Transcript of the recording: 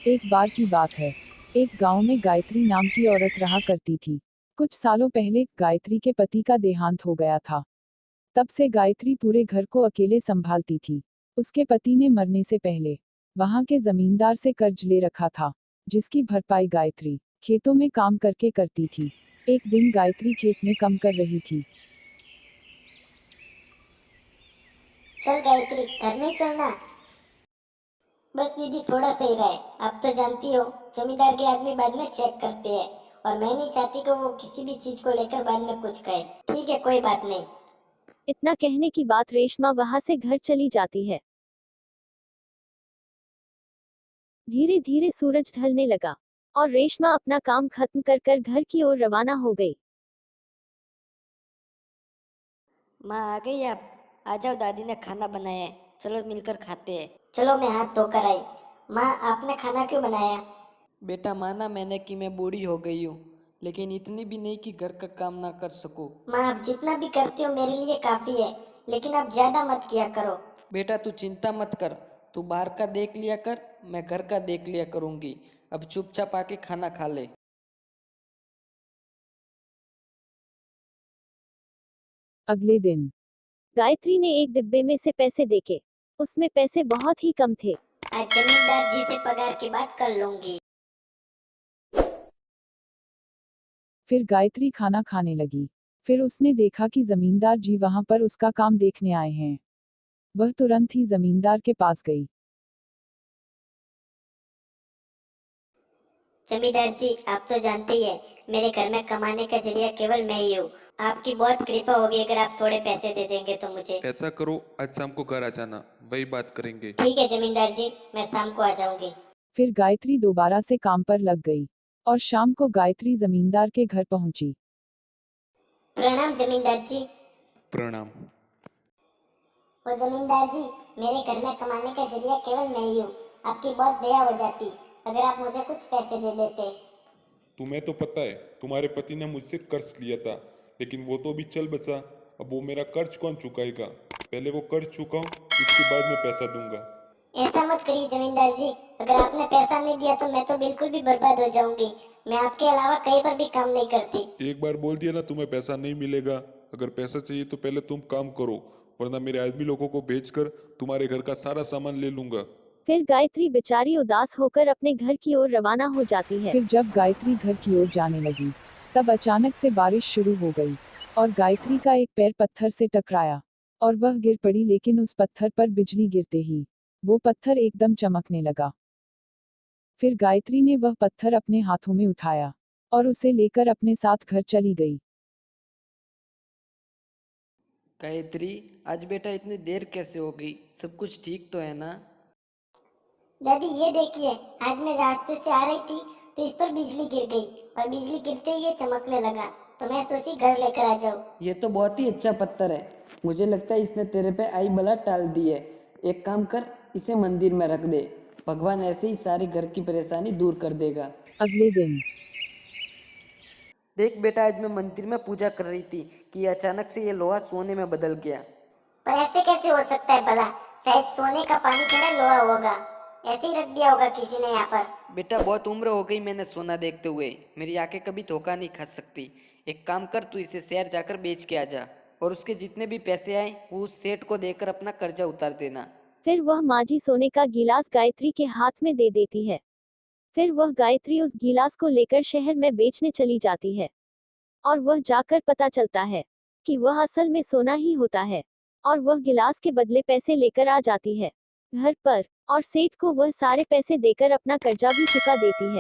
एक बार की बात है। एक गांव में गायत्री नाम की औरत रहा करती थी। कुछ सालों पहले गायत्री के पति का देहांत हो गया था। तब से गायत्री पूरे घर को अकेले संभालती थी। उसके पति ने मरने से पहले वहां के जमींदार से कर्ज ले रखा था, जिसकी भरपाई गायत्री खेतों में काम करके करती थी। एक दिन गायत्री खेत में काम कर रही थी। चल गायत्री, घर में चलना। बस दीदी, थोड़ा सही रहे। आप तो जानती हो, जमींदार के आदमी बाद में चेक करते हैं, और मैं नहीं चाहती कि वो किसी भी चीज को लेकर बाद में कुछ कहे। ठीक है, कोई बात नहीं। इतना कहने की बात रेशमा वहां से घर चली जाती है। धीरे धीरे सूरज ढलने लगा और रेशमा अपना काम खत्म कर कर घर की ओर रवाना हो गई। माँ आ गई आप? आ जाओ, दादी ने खाना बनाया है, चलो मिलकर खाते हैं। चलो, मैं हाथ धोकर आई। माँ, आपने खाना क्यों बनाया? बेटा, माना मैंने कि मैं बूढ़ी हो गई हूँ, लेकिन इतनी भी नहीं कि घर का काम ना कर सकूं। माँ, आप जितना भी करती हो मेरे लिए काफी है, लेकिन आप ज्यादा मत किया करो। बेटा, तू चिंता मत कर। तू बाहर का देख लिया कर, मैं घर का देख लिया करूँगी। अब चुपचाप आके खाना खा ले। अगले दिन गायत्री ने एक डिब्बे में से पैसे देखे। उसमें पैसे बहुत ही कम थे। आज जमींदार जी से पगार की बात कर लूंगी। फिर गायत्री खाना खाने लगी। फिर उसने देखा कि जमींदार जी वहां पर उसका काम देखने आए हैं। वह तुरंत ही जमींदार के पास गई। जमींदार जी, आप तो जानते ही है, मेरे घर में कमाने का जरिया केवल मैं ही हूँ। आपकी बहुत कृपा होगी अगर आप थोड़े पैसे दे देंगे तो मुझे। ऐसा करो, आज शाम को घर आ जाना, वही बात करेंगे। ठीक है जमींदार जी, मैं शाम को आ जाऊंगी। फिर गायत्री दोबारा से काम पर लग गई और शाम को गायत्री जमींदार के घर पहुंची। प्रणाम जमींदार जी। प्रणाम। वो जमींदार जी, मेरे घर में कमाने का जरिया केवल मैं ही हूँ। आपकी बहुत दया हो जाती अगर आप मुझे कुछ पैसे दे देते। तुम्हें तो पता है, तुम्हारे पति ने मुझसे कर्ज लिया था, लेकिन वो तो अभी चल बचा। अब वो मेरा कर्ज कौन चुकाएगा? पहले वो कर्ज चुकाऊं, उसके बाद मैं पैसा दूंगा। ऐसा मत करिए जमींदार जी, अगर आपने पैसा नहीं दिया तो मैं तो बिल्कुल भी बर्बाद हो जाऊंगी। मैं आपके अलावा कहीं पर भी काम नहीं करती। एक बार बोल दिया ना, तुम्हें पैसा नहीं मिलेगा। अगर पैसा चाहिए तो पहले तुम काम करो, वरना मेरे आदमी लोगों को भेजकर तुम्हारे घर का सारा सामान ले लूंगा। फिर गायत्री बेचारी उदास होकर अपने घर की ओर रवाना हो जाती है। फिर जब गायत्री घर की ओर जाने लगी, तब अचानक से बारिश शुरू हो गई और गायत्री का एक पैर पत्थर से टकराया और वह गिर पड़ी। लेकिन उस पत्थर पर बिजली गिरते ही वो पत्थर एकदम चमकने लगा। फिर गायत्री ने वह पत्थर अपने हाथों में उठाया और उसे लेकर अपने साथ घर चली गई। गायत्री, आज बेटा इतनी देर कैसे हो गई? सब कुछ ठीक तो है ना? दादी, ये देखिए, आज मैं रास्ते से आ रही थी तो इस पर बिजली गिर गई, और बिजली गिरते ही ये चमकने लगा, तो मैं सोची घर लेकर आ जाऊं। ये तो बहुत ही अच्छा पत्थर है। मुझे लगता है इसने तेरे पे आई बला टाल दी है। एक काम कर, इसे मंदिर में रख दे। भगवान ऐसे ही सारी घर की परेशानी दूर कर देगा। अगले दिन देख बेटा, आज मैं मंदिर में पूजा कर रही थी कि अचानक से ये लोहा सोने में बदल गया। पर ऐसे कैसे हो सकता है भला? शायद सोने का पानी चढ़ा लोहा होगा, ऐसे ही रख दिया होगा किसी ने यहाँ पर। बेटा, बहुत उम्र हो गई मैंने सोना देखते हुए। मेरी आंखें कभी धोखा नहीं खा सकती। एक काम कर, तू इसे शहर जाकर बेच के आ जा, और उसके जितने भी पैसे आए वो उस सेठ को देकर अपना कर्जा उतार देना। फिर वह माजी सोने का गिलास गायत्री के हाथ में दे देती है। फिर वह गायत्री उस गिलास को लेकर शहर में बेचने चली जाती है और वह जाकर पता चलता है कि वह असल में सोना ही होता है, और वह गिलास के बदले पैसे लेकर आ जाती है घर पर, और सेठ को वह सारे पैसे देकर अपना कर्जा भी चुका देती है।